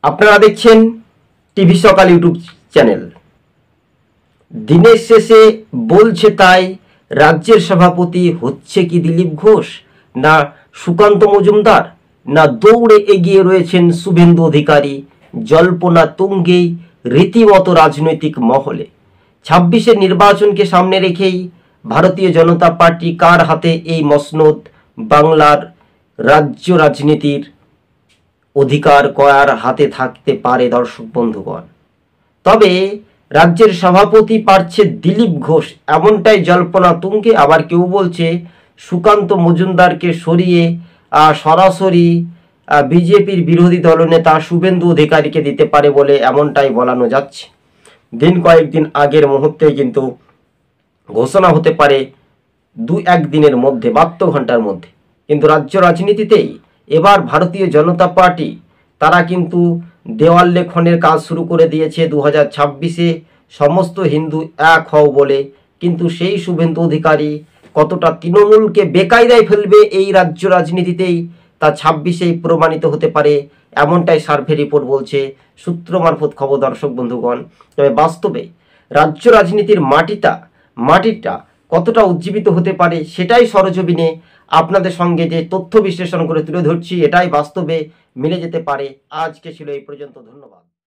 আপনারা দেখছেন টিভি সকাল ইউটিউব চ্যানেল। দিনের শেষে বলছে তাই রাজ্যের সভাপতি হচ্ছে কি দিলীপ ঘোষ, না সুকান্ত মজুমদার, না দৌড়ে এগিয়ে রয়েছেন শুভেন্দু অধিকারী? জল্পনা তুঙ্গেই রীতিমতো রাজনৈতিক মহলে। 26-এর নির্বাচনকে সামনে রেখেই ভারতীয় জনতা পার্টি কার হাতে এই মসনদ? বাংলার রাজ্য রাজনীতির অধিকার কার হাতে থাকতে পারে দর্শক বন্ধুগণ? তবে রাজ্যের সভাপতি পারছে দিলীপ ঘোষ, এমনটাই জল্পনা তুঙ্গে। আবার কেউ বলছে সুকান্ত মজুমদারকে সরিয়ে সরাসরি বিজেপির বিরোধী দলনেতা শুভেন্দু অধিকারীকে দিতে পারে বলে এমনটাই বলানো যাচ্ছে। কয়েকদিন আগের মুহূর্তে কিন্তু ঘোষণা হতে পারে 2-1 দিনের মধ্যে, 72 ঘন্টার মধ্যে। কিন্তু রাজ্য রাজনীতিতেই এবার ভারতীয় জনতা পার্টি তারা কিন্তু দেওয়াল লেখনের কাজ শুরু করে দিয়েছে 2026-এ সমস্ত হিন্দু এক হও বলে। কিন্তু সেই শুভেন্দু অধিকারী কতটা তৃণমূলকে বেকায়দায় ফেলবে এই রাজ্য রাজনীতিতেই, তা 26-এই প্রমাণিত হতে পারে, এমনটাই সার্ভে রিপোর্ট বলছে, সূত্র মারফত খবর দর্শক বন্ধুগণ। তবে বাস্তবে রাজ্য রাজনীতির মাটিটা কতটা উজ্জীবিত হতে পারে সেটাই সরজমিনে আপনাদের সঙ্গে যে তথ্য বিশ্লেষণ করে তুলে ধরছি, এটাই বাস্তবে মিলে যেতে পারে। আজকে ছিল এই পর্যন্ত, ধন্যবাদ।